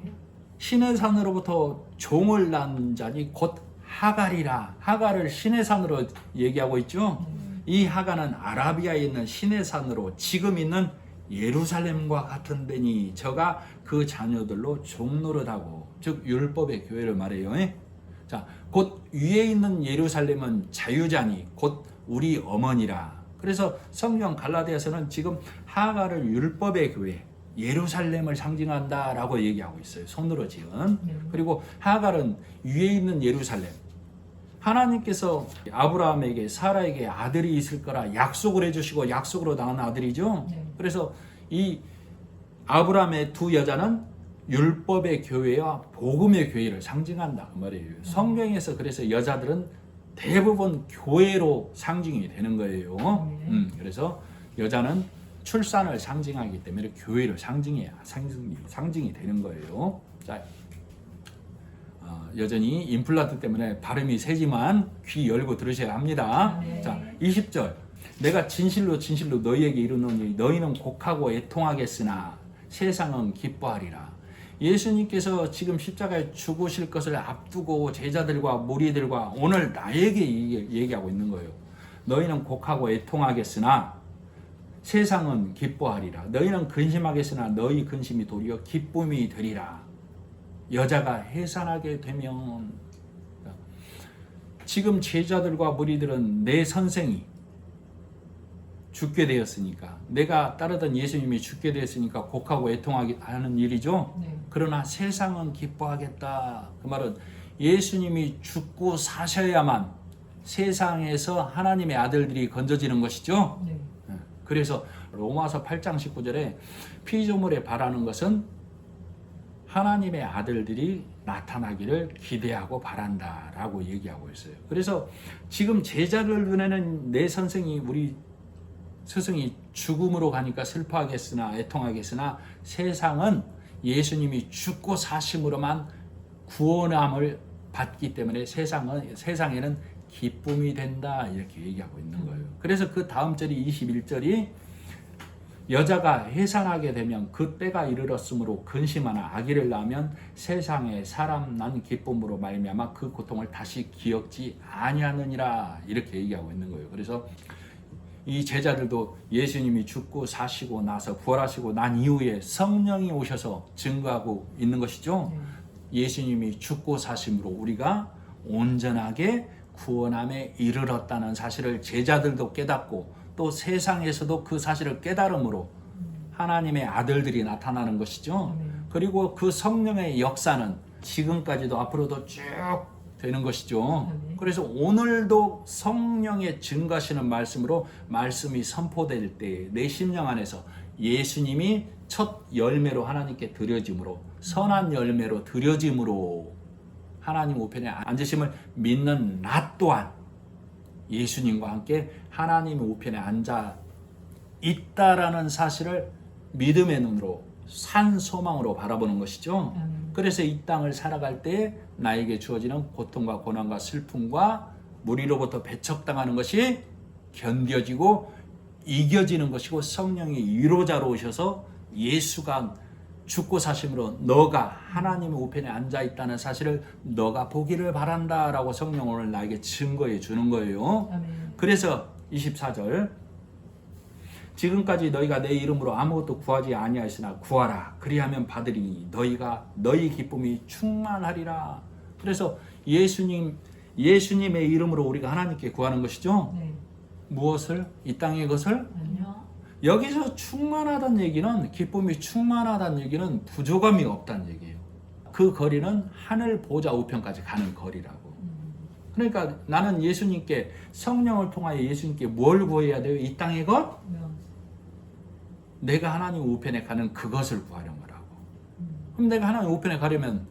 신의 산으로부터 종을 낳은 자니 곧 하갈이라. 하갈을 신의 산으로 얘기하고 있죠. 이 하갈은 아라비아에 있는 신의 산으로 지금 있는 예루살렘과 같은 데니 저가 그 자녀들로 종노릇하고, 즉 율법의 교회를 말해요. 자, 곧 위에 있는 예루살렘은 자유자니 곧 우리 어머니라. 그래서 성경 갈라디아서는 지금 하갈을 율법의 교회, 예루살렘을 상징한다라고 얘기하고 있어요. 손으로 지은. 그리고 하갈은 위에 있는 예루살렘. 하나님께서 아브라함에게, 사라에게 아들이 있을 거라 약속을 해주시고 약속으로 낳은 아들이죠. 그래서 이 아브라함의 두 여자는 율법의 교회와 복음의 교회를 상징한다 그 말이에요. 성경에서 그래서 여자들은 대부분 교회로 상징이 되는 거예요. 그래서 여자는 출산을 상징하기 때문에 교회를 상징이 되는 거예요. 자, 여전히 임플란트 때문에 발음이 세지만 귀 열고 들으셔야 합니다. 자, 20절. 내가 진실로 너희에게 이르노니 너희는 곡하고 애통하겠으나 세상은 기뻐하리라. 예수님께서 지금 십자가에 죽으실 것을 앞두고 제자들과 무리들과 오늘 나에게 얘기하고 있는 거예요. 너희는 곡하고 애통하겠으나 세상은 기뻐하리라. 너희는 근심하겠으나 너희 근심이 도리어 기쁨이 되리라. 여자가 해산하게 되면 지금 제자들과 무리들은 내 선생이 죽게 되었으니까, 내가 따르던 예수님이 죽게 되었으니까 곡하고 애통하게 하는 일이죠. 네. 그러나 세상은 기뻐하겠다. 그 말은 예수님이 죽고 사셔야만 세상에서 하나님의 아들들이 건져지는 것이죠. 네. 그래서 로마서 8장 19절에 피조물에 바라는 것은 하나님의 아들들이 나타나기를 기대하고 바란다라고 얘기하고 있어요. 그래서 지금 제자들 눈에는 내 선생이, 우리 스승이 죽음으로 가니까 슬퍼하겠으나 애통하겠으나, 세상은 예수님이 죽고 사심으로만 구원함을 받기 때문에 세상에는 기쁨이 된다, 이렇게 얘기하고 있는 거예요. 그래서 그 다음 절이 21절이 여자가 해산하게 되면 그 때가 이르렀으므로 근심하나 아기를 낳으면 세상에 사람 난 기쁨으로 말미암아 그 고통을 다시 기억지 아니하느니라, 이렇게 얘기하고 있는 거예요. 그래서 이 제자들도 예수님이 죽고 사시고 나서 부활하시고 난 이후에 성령이 오셔서 증거하고 있는 것이죠. 예수님이 죽고 사심으로 우리가 온전하게 구원함에 이르렀다는 사실을 제자들도 깨닫고, 또 세상에서도 그 사실을 깨달음으로 하나님의 아들들이 나타나는 것이죠. 그리고 그 성령의 역사는 지금까지도 앞으로도 쭉 되는 것이죠. 그래서 오늘도 성령의 증거하시는 말씀으로 말씀이 선포될 때 내 심령 안에서 예수님이 첫 열매로 하나님께 드려짐으로, 선한 열매로 드려짐으로 하나님 우편에 앉으심을 믿는 나 또한 예수님과 함께 하나님의 우편에 앉아 있다라는 사실을 믿음의 눈으로, 산 소망으로 바라보는 것이죠. 그래서 이 땅을 살아갈 때 나에게 주어지는 고통과 고난과 슬픔과 무리로부터 배척당하는 것이 견뎌지고 이겨지는 것이고, 성령이 위로자로 오셔서 예수가 죽고 사심으로 너가 하나님의 우편에 앉아 있다는 사실을 너가 보기를 바란다라고 성령 오늘 나에게 증거해 주는 거예요. 그래서 24절, 지금까지 너희가 내 이름으로 아무것도 구하지 아니하였으나 구하라 그리하면 받으리니 너희가 너희 기쁨이 충만하리라. 그래서 예수님의 이름으로 우리가 하나님께 구하는 것이죠. 네. 무엇을? 이 땅의 것을? 아니요. 여기서 충만하다는 얘기는, 기쁨이 충만하다는 얘기는 부족함이 없다는 얘기예요. 그 거리는 하늘 보좌 우편까지 가는 거리라고. 그러니까 나는 예수님께, 성령을 통하여 예수님께 뭘 구해야 돼요? 이 땅의 것? 내가 하나님 우편에 가는 그것을 구하는 거라고. 그럼 내가 하나님 우편에 가려면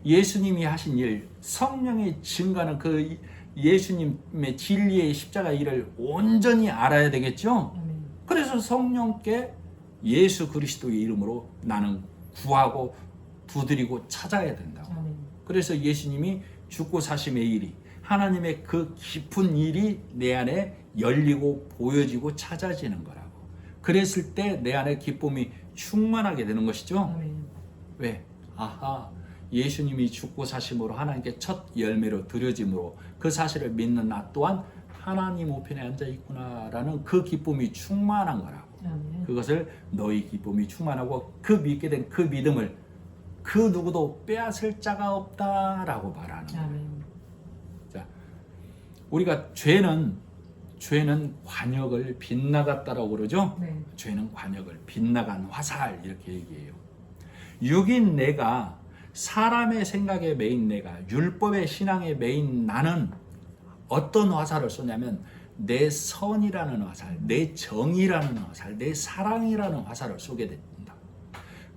예수님이 하신 일, 성령의 증가는 그 예수님의 진리의 십자가 일을 온전히 알아야 되겠죠? 그래서 성령께 예수 그리스도의 이름으로 나는 구하고 두드리고 찾아야 된다고. 그래서 예수님이 죽고 사심의 일이, 하나님의 그 깊은 일이 내 안에 열리고 보여지고 찾아지는 거라고. 그랬을 때 내 안에 기쁨이 충만하게 되는 것이죠. 왜? 아하, 예수님이 죽고 사심으로 하나님께 첫 열매로 드려짐으로 그 사실을 믿는 나 또한 하나님 우편에 앉아 있구나라는 그 기쁨이 충만한 거라고. 그것을 너희 기쁨이 충만하고 그 믿게 된 그 믿음을 그 누구도 빼앗을 자가 없다라고 말하는 거예요. 자, 우리가 죄는 관역을 빗나갔다라고 그러죠. 네. 죄는 관역을 빗나간 화살, 이렇게 얘기해요. 육인 내가, 사람의 생각에 매인 내가, 율법의 신앙에 매인 나는 어떤 화살을 쏘냐면 내 선이라는 화살, 내 정의라는 화살, 내 사랑이라는 화살을 쏘게 된다.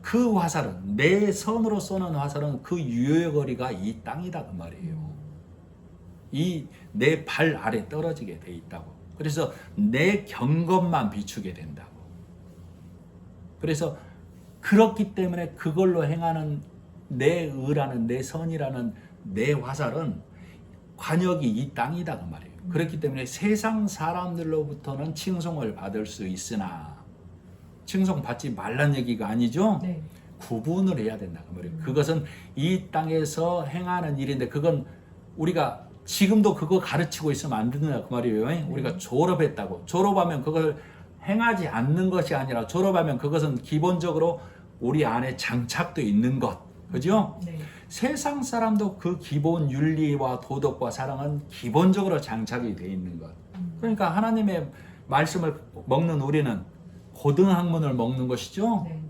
그 화살은, 내 선으로 쏘는 화살은 그 유효의 거리가 이 땅이다, 그 말이에요. 이 내 발 아래 떨어지게 돼 있다고. 그래서 내 경건만 비추게 된다고. 그래서 그렇기 때문에 그걸로 행하는 내 의라는, 내 선이라는 내 화살은 관역이 이 땅이다, 그 말이에요. 그렇기 때문에 세상 사람들로부터는 칭송을 받을 수 있으나 칭송받지 말란 얘기가 아니죠. 네. 구분을 해야 된다, 그 말이에요. 그것은 이 땅에서 행하는 일인데, 그건 우리가 지금도 그거 가르치고 있으면 안 된다, 그 말이에요. 우리가 졸업했다고, 졸업하면 그걸 행하지 않는 것이 아니라, 졸업하면 그것은 기본적으로 우리 안에 장착되어 있는 것, 그죠? 네. 세상 사람도 그 기본 윤리와 도덕과 사랑은 기본적으로 장착이 되어 있는 것. 그러니까 하나님의 말씀을 먹는 우리는 고등학문을 먹는 것이죠. 네.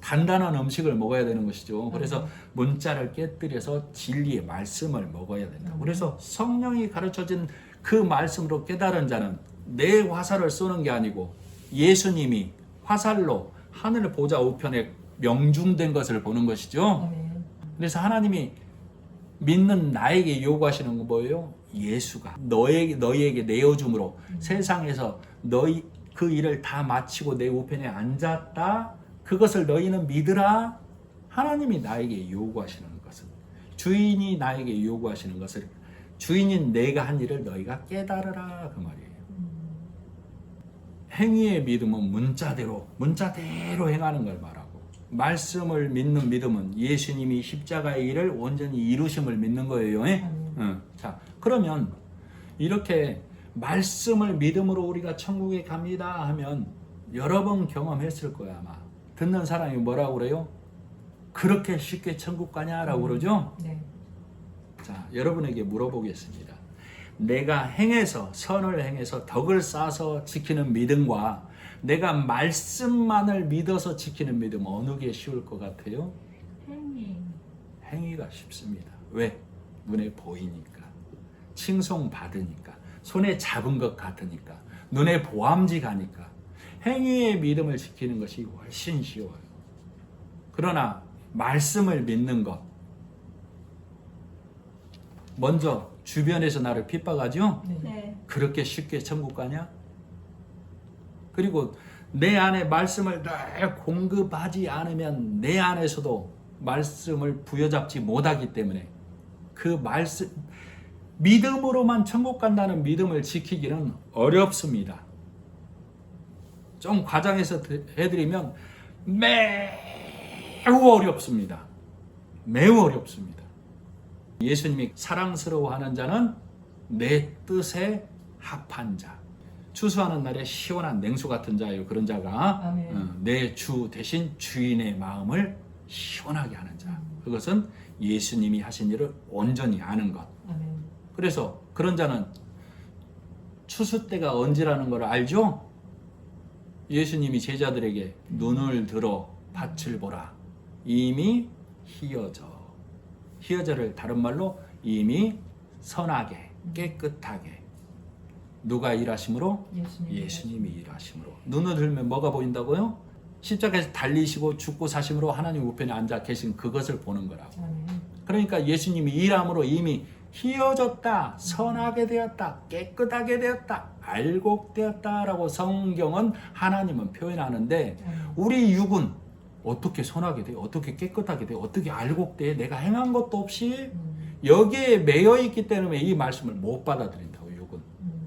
단단한 음식을 먹어야 되는 것이죠. 그래서 문자를 깨뜨려서 진리의 말씀을 먹어야 된다. 그래서 성령이 가르쳐진 그 말씀으로 깨달은 자는 내 화살을 쏘는 게 아니고 예수님이 화살로 하늘 보좌 우편에 명중된 것을 보는 것이죠. 그래서 하나님이 믿는 나에게 요구하시는 건 뭐예요? 예수가 너희에게 내어줌으로 세상에서 너희 그 일을 다 마치고 내 우편에 앉았다. 그것을 너희는 믿으라. 하나님이 나에게 요구하시는 것은, 주인이 나에게 요구하시는 것을, 주인인 내가 한 일을 너희가 깨달으라 그 말이에요. 행위의 믿음은 문자대로 행하는 걸 말하고, 말씀을 믿는 믿음은 예수님이 십자가의 일을 온전히 이루심을 믿는 거예요. 자, 그러면 이렇게 말씀을 믿음으로 우리가 천국에 갑니다 하면 여러 번 경험했을 거야 아마. 듣는 사람이 뭐라고 그래요? 그렇게 쉽게 천국 가냐라고 그러죠? 네. 자, 여러분에게 물어보겠습니다. 내가 행해서, 선을 행해서 덕을 쌓아서 지키는 믿음과 내가 말씀만을 믿어서 지키는 믿음, 어느 게 쉬울 것 같아요? 행위가 쉽습니다. 왜? 눈에 보이니까, 칭송받으니까, 손에 잡은 것 같으니까, 눈에 보암지 가니까. 행위의 믿음을 지키는 것이 훨씬 쉬워요. 그러나 말씀을 믿는 것, 먼저 주변에서 나를 핍박하죠? 네. 그렇게 쉽게 천국 가냐? 그리고 내 안에 말씀을 늘 공급하지 않으면 내 안에서도 말씀을 부여잡지 못하기 때문에 그 말씀, 믿음으로만 천국 간다는 믿음을 지키기는 어렵습니다. 좀 과장해서 해드리면 매우 어렵습니다. 매우 어렵습니다. 예수님이 사랑스러워하는 자는 내 뜻에 합한 자. 추수하는 날에 시원한 냉수 같은 자예요. 그런 자가 내 주 대신 주인의 마음을 시원하게 하는 자. 그것은 예수님이 하신 일을 온전히 아는 것. 그래서 그런 자는 추수 때가 언제라는 걸 알죠? 예수님이 제자들에게 눈을 들어 밭을 보라. 이미 희어져. 희어져를 다른 말로 이미 선하게, 깨끗하게. 누가 일하심으로? 예수님이 일하심으로. 눈을 들면 뭐가 보인다고요? 십자가에서 달리시고 죽고 사심으로 하나님 우편에 앉아 계신 그것을 보는 거라고. 그러니까 예수님이 일함으로 이미 희어졌다, 선하게 되었다, 깨끗하게 되었다, 알곡되었다라고 성경은, 하나님은 표현하는데 우리 육은 어떻게 선하게 돼? 어떻게 깨끗하게 돼? 어떻게 알곡돼? 내가 행한 것도 없이 여기에 매여 있기 때문에 이 말씀을 못 받아들인다고, 육은.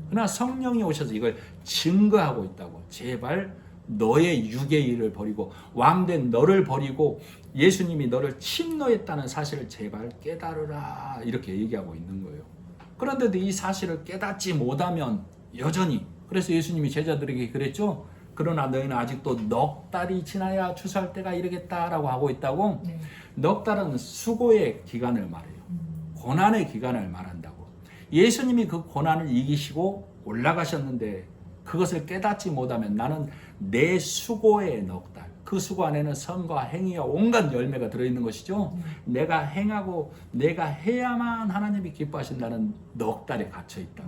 그러나 성령이 오셔서 이걸 증거하고 있다고. 제발 너의 육의 일을 버리고 왕된 너를 버리고 예수님이 너를 침노했다는 사실을 제발 깨달으라, 이렇게 얘기하고 있는 거예요. 그런데도 이 사실을 깨닫지 못하면 여전히, 그래서 예수님이 제자들에게 그랬죠. 그러나 너희는 아직도 넉 달이 지나야 추수할 때가 이르겠다라고 하고 있다고. 넉 달은 수고의 기간을 말해요. 고난의 기간을 말한다고. 예수님이 그 고난을 이기시고 올라가셨는데 그것을 깨닫지 못하면 나는 내 수고의 넉 달, 그 수고 안에는 선과 행위와 온갖 열매가 들어있는 것이죠. 내가 행하고 내가 해야만 하나님이 기뻐하신다는 넉 달에 갇혀있다.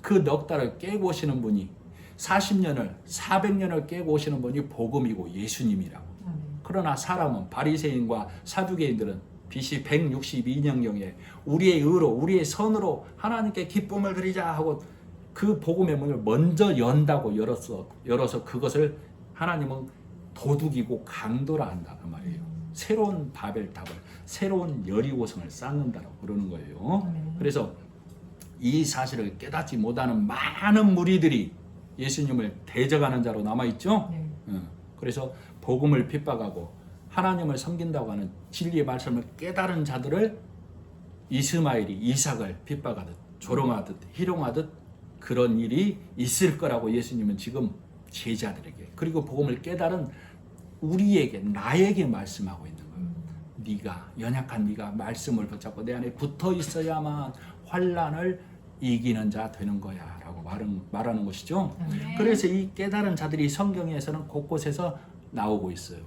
그 넉 달을 깨고 오시는 분이 40년을 400년을 깨고 오시는 분이 복음이고 예수님이라고. 그러나 사람은, 바리새인과 사두개인들은 BC 162년경에 우리의 의로, 우리의 선으로 하나님께 기쁨을 드리자 하고 그 복음의 문을 먼저 연다고 열어서 그것을 하나님은 도둑이고 강도라 한다 그 말이에요. 새로운 바벨탑을, 새로운 여리고성을 쌓는다고 그러는 거예요. 그래서 이 사실을 깨닫지 못하는 많은 무리들이 예수님을 대적하는 자로 남아있죠. 그래서 복음을 핍박하고 하나님을 섬긴다고 하는 진리의 말씀을 깨달은 자들을 이스마엘이 이삭을 핍박하듯 조롱하듯 희롱하듯 그런 일이 있을 거라고 예수님은 지금 제자들에게, 그리고 복음을 깨달은 우리에게, 나에게 말씀하고 있는 거예요. 네가, 연약한 네가 말씀을 붙잡고 내 안에 붙어 있어야만 환난을 이기는 자 되는 거야 라고 말하는 것이죠. 그래서 이 깨달은 자들이 성경에서는 곳곳에서 나오고 있어요.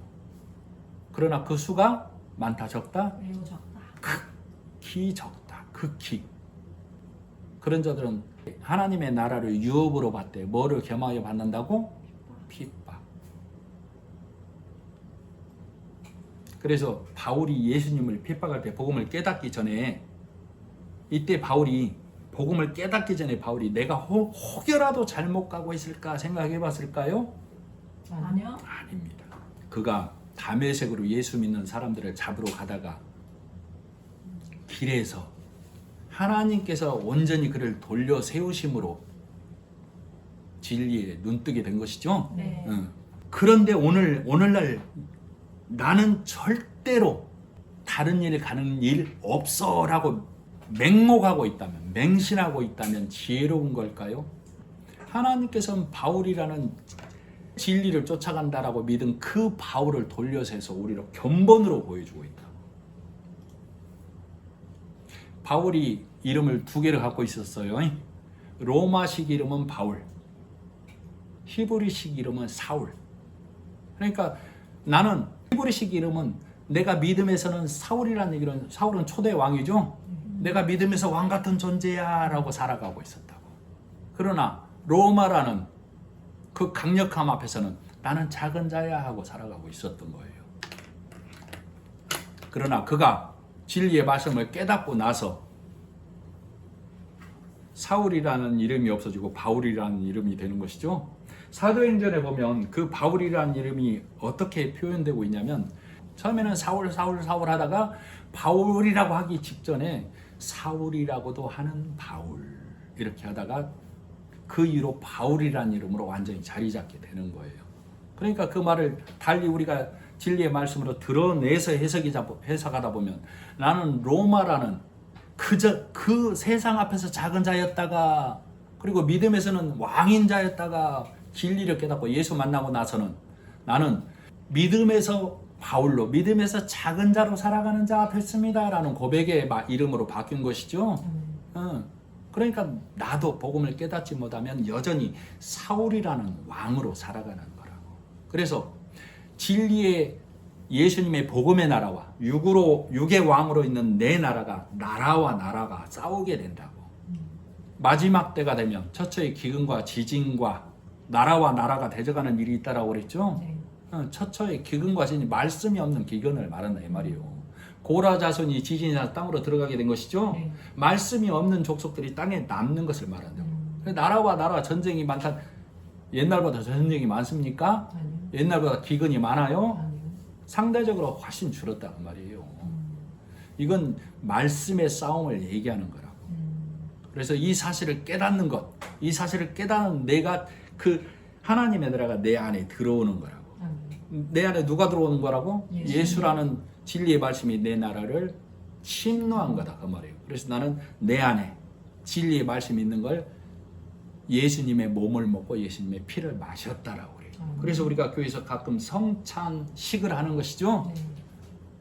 그러나 그 수가 많다 적다? 매우 적다. 극히 적다. 극히. 그런 자들은 하나님의 나라를 유업으로 받되 뭐를 겸하여 받는다고? 핍박. 그래서 바울이 예수님을 핍박할 때 복음을 깨닫기 전에, 이때 바울이 복음을 깨닫기 전에 바울이 내가 혹여라도 잘못 가고 있을까 생각해 봤을까요? 아니요. 아닙니다. 그가 다메섹으로 예수 믿는 사람들을 잡으러 가다가 길에서 하나님께서 온전히 그를 돌려 세우심으로 진리에 눈뜨게 된 것이죠. 네. 그런데 오늘날 나는 절대로 다른 일 가는 일 없어라고 맹목하고 있다면, 맹신하고 있다면 지혜로운 걸까요? 하나님께서는 바울이라는 진리를 쫓아간다라고 믿은 그 바울을 돌려서해서 우리로 견본으로 보여주고 있다. 바울이 이름을 두 개를 갖고 있었어요. 로마식 이름은 바울, 히브리식 이름은 사울. 그러니까 나는 히브리식 이름은 내가 믿음에서는 사울이라는 얘기는, 사울은 초대 왕이죠. 내가 믿음에서 왕 같은 존재야 라고 살아가고 있었다고. 그러나 로마라는 그 강력함 앞에서는 나는 작은 자야 하고 살아가고 있었던 거예요. 그러나 그가 진리의 말씀을 깨닫고 나서 사울이라는 이름이 없어지고 바울이라는 이름이 되는 것이죠. 사도행전에 보면 그 바울이라는 이름이 어떻게 표현되고 있냐면, 처음에는 사울 하다가 바울이라고 하기 직전에 사울이라고도 하는 바울 이렇게 하다가 그 이후로 바울이라는 이름으로 완전히 자리 잡게 되는 거예요. 그러니까 그 말을 달리 우리가 진리의 말씀으로 드러내서 해석하다 보면, 나는 로마라는 그 세상 앞에서 작은 자였다가, 그리고 믿음에서는 왕인 자였다가 진리를 깨닫고 예수 만나고 나서는 나는 믿음에서 바울로, 믿음에서 작은 자로 살아가는 자 됐습니다 라는 고백의 이름으로 바뀐 것이죠. 그러니까 나도 복음을 깨닫지 못하면 여전히 사울이라는 왕으로 살아가는 거라고. 그래서 진리의 예수님의 복음의 나라와 육의 왕으로 있는 내 나라가, 나라와 나라가 싸우게 된다고. 마지막 때가 되면 처처의 기근과 지진과 나라와 나라가 대적하는 일이 있다라고 그랬죠. 네. 처처의 기근과 지진이 말씀이 없는 기근을 말한다 이 말이에요. 고라 자손이 지진이 나서 땅으로 들어가게 된 것이죠. 네. 말씀이 없는 족속들이 땅에 남는 것을 말한다고. 나라와 나라 전쟁이 많다. 옛날보다 전쟁이 많습니까? 아니요. 옛날보다 기근이 많아요? 아니요. 상대적으로 훨씬 줄었다 그 말이에요. 이건 말씀의 싸움을 얘기하는 거라고. 그래서 이 사실을 깨닫는 것, 이 사실을 깨닫는 내가, 그 하나님의 나라가 내 안에 들어오는 거라고. 내 안에 누가 들어오는 거라고? 예수라는 진리의 말씀이 내 나라를 침노한 거다 그 말이에요. 그래서 나는 내 안에 진리의 말씀이 있는 걸 예수님의 몸을 먹고 예수님의 피를 마셨다라고 그래요. 그래서 우리가 교회에서 가끔 성찬식을 하는 것이죠.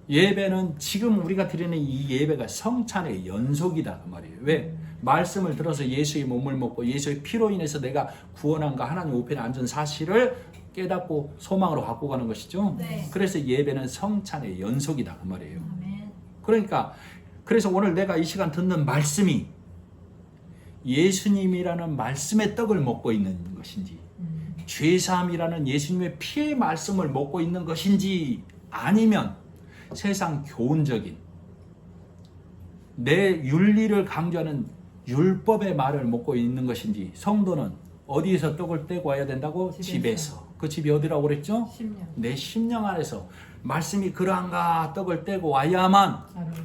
예배는 지금 우리가 드리는 이 예배가 성찬의 연속이다 그 말이에요. 왜? 말씀을 들어서 예수의 몸을 먹고 예수의 피로 인해서 내가 구원한가 하나님 우편에 앉은 사실을 깨닫고 소망으로 갖고 가는 것이죠. 네. 그래서 예배는 성찬의 연속이다 그 말이에요. 아멘. 그러니까 그래서 오늘 내가 이 시간 듣는 말씀이 예수님이라는 말씀의 떡을 먹고 있는 것인지, 죄사함이라는 예수님의 피의 말씀을 먹고 있는 것인지, 아니면 세상 교훈적인 내 윤리를 강조하는 율법의 말을 먹고 있는 것인지. 성도는 어디에서 떡을 떼고 와야 된다고? 집에서. 그 집이 어디라고 그랬죠? 심령. 내 심령 안에서 말씀이 그러한가 떡을 떼고 와야만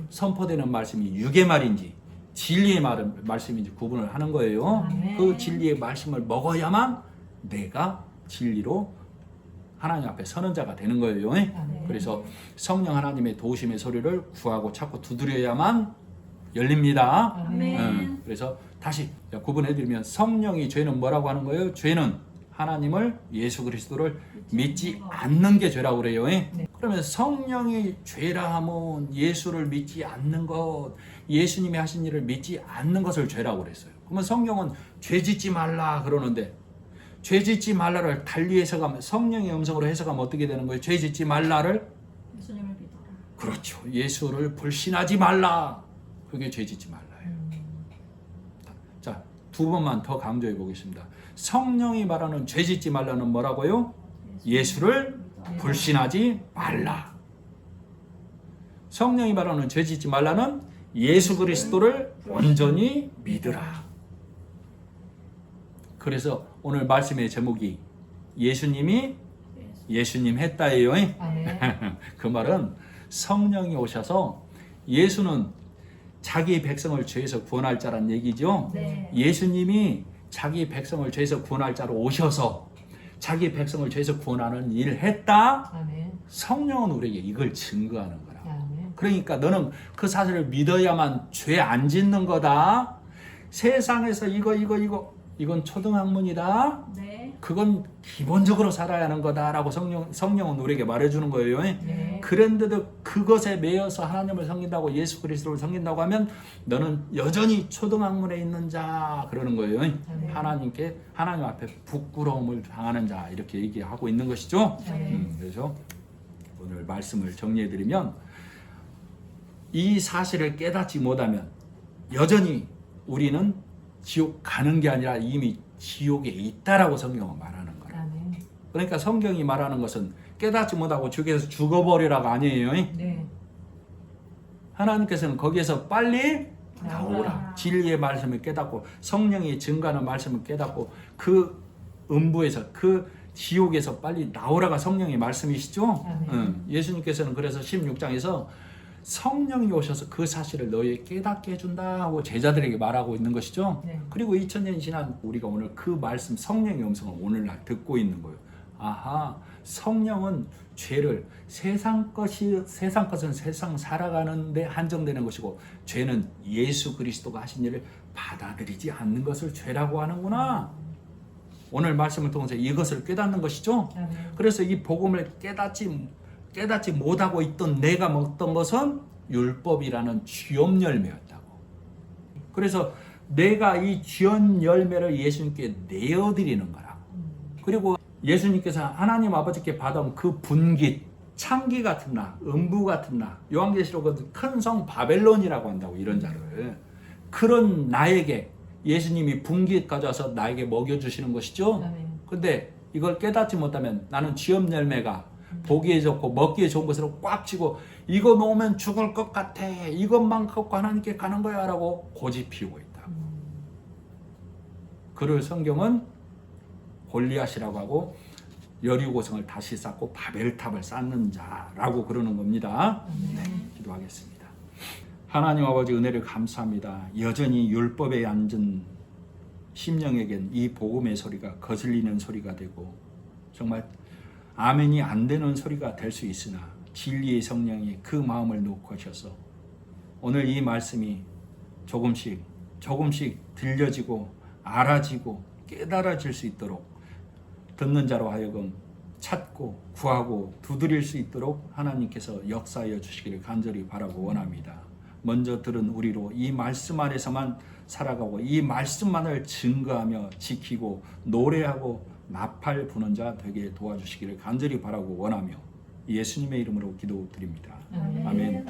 선포되는 말씀이 육의 말인지 진리의 말씀인지 구분을 하는 거예요. 아멘. 그 진리의 말씀을 먹어야만 내가 진리로 하나님 앞에 서는 자가 되는 거예요. 그래서 성령 하나님의 도우심의 소리를 구하고 찾고 두드려야만 열립니다. 아멘. 그래서 다시 구분해드리면, 성령이 죄는 뭐라고 하는 거예요? 죄는 하나님을 예수 그리스도를 믿지 않는 게 죄라고 그래요. 그러면 성령이 죄라 하면 예수를 믿지 않는 것, 예수님이 하신 일을 믿지 않는 것을 죄라고 그랬어요. 그러면 성경은 죄 짓지 말라 그러는데 죄 짓지 말라를 달리 해석하면 성령의 음성으로 해석하면 어떻게 되는 거예요? 죄 짓지 말라를 예수님을 믿어라. 그렇죠. 예수를 불신하지 말라. 그게 죄 짓지 말라예요. 자, 두 번만 더 강조해 보겠습니다. 성령이 말하는 죄 짓지 말라는 뭐라고요? 예수를 불신하지 말라. 성령이 말하는 죄 짓지 말라는 예수 그리스도를 온전히 믿으라. 그래서 오늘 말씀의 제목이 예수님이 예수님 했다예요. 그 말은 성령이 오셔서 예수는 자기 백성을 죄에서 구원할 자란 얘기죠. 네. 예수님이 자기 백성을 죄에서 구원할 자로 오셔서 자기 백성을 죄에서 구원하는 일을 했다. 아멘. 성령은 우리에게 이걸 증거하는 거라. 아멘. 그러니까 너는 그 사실을 믿어야만 죄 안 짓는 거다. 세상에서 이건 초등학문이다. 네. 그건 기본적으로 살아야 하는 거다라고 성령은 우리에게 말해주는 거예요. 네. 그런데도 그것에 매여서 하나님을 섬긴다고 예수 그리스도를 섬긴다고 하면 너는 여전히 초등학문에 있는 자 그러는 거예요. 하나님 앞에 부끄러움을 당하는 자 이렇게 얘기하고 있는 것이죠. 그래서 오늘 말씀을 정리해드리면 이 사실을 깨닫지 못하면 여전히 우리는 지옥 가는 게 아니라 이미 지옥에 있다라고 성경은 말하는 거예요. 아멘. 그러니까 성경이 말하는 것은 깨닫지 못하고 지옥에서 죽어버리라가 아니에요. 네. 하나님께서는 거기에서 빨리 나오라. 나오라. 진리의 말씀을 깨닫고 성령이 증거하는 말씀을 깨닫고 그 음부에서 그 지옥에서 빨리 나오라가 성령의 말씀이시죠. 예수님께서는 그래서 16장에서 성령이 오셔서 그 사실을 너희에 깨닫게 해준다 하고 제자들에게 말하고 있는 것이죠. 네. 그리고 2000년이 지난 우리가 오늘 그 말씀 성령의 음성을 오늘날 듣고 있는 거예요. 아하, 성령은 죄를 세상 것은 세상 살아가는데 한정되는 것이고 죄는 예수 그리스도가 하신 일을 받아들이지 않는 것을 죄라고 하는구나. 오늘 말씀을 통해서 이것을 깨닫는 것이죠. 아멘. 그래서 이 복음을 깨닫지 못하고 있던 내가 먹던 것은 율법이라는 쥐업 열매였다고. 그래서 내가 이 쥐업 열매를 예수님께 내어드리는 거라고. 그리고 예수님께서 하나님 아버지께 받아온 그 분깃, 창기 같은 나, 음부 같은 나, 요한계시록은 큰 성 바벨론이라고 한다고 이런 자를. 그런 나에게 예수님이 분깃 가져와서 나에게 먹여주시는 것이죠. 근데 이걸 깨닫지 못하면 나는 쥐업 열매가 보기에 좋고 먹기에 좋은 것으로 꽉 쥐고 이거 놓으면 죽을 것 같아. 이것만 갖고 하나님께 가는 거야 라고 고집 피우고 있다. 그를 성경은 골리앗이라고 하고 여리고성을 다시 쌓고 바벨탑을 쌓는 자라고 그러는 겁니다. 네, 기도하겠습니다. 하나님 아버지 은혜를 감사합니다. 여전히 율법에 앉은 심령에겐 이 복음의 소리가 거슬리는 소리가 되고 정말 아멘이 안 되는 소리가 될 수 있으나 진리의 성령이 그 마음을 놓고 하셔서 오늘 이 말씀이 조금씩 들려지고 알아지고 깨달아질 수 있도록 듣는 자로 하여금 찾고 구하고 두드릴 수 있도록 하나님께서 역사하여 주시기를 간절히 바라고 원합니다. 먼저 들은 우리로 이 말씀 안에서만 살아가고 이 말씀만을 증거하며 지키고 노래하고 나팔 부는 자 되게 도와주시기를 간절히 바라고 원하며 예수님의 이름으로 기도드립니다. 아멘.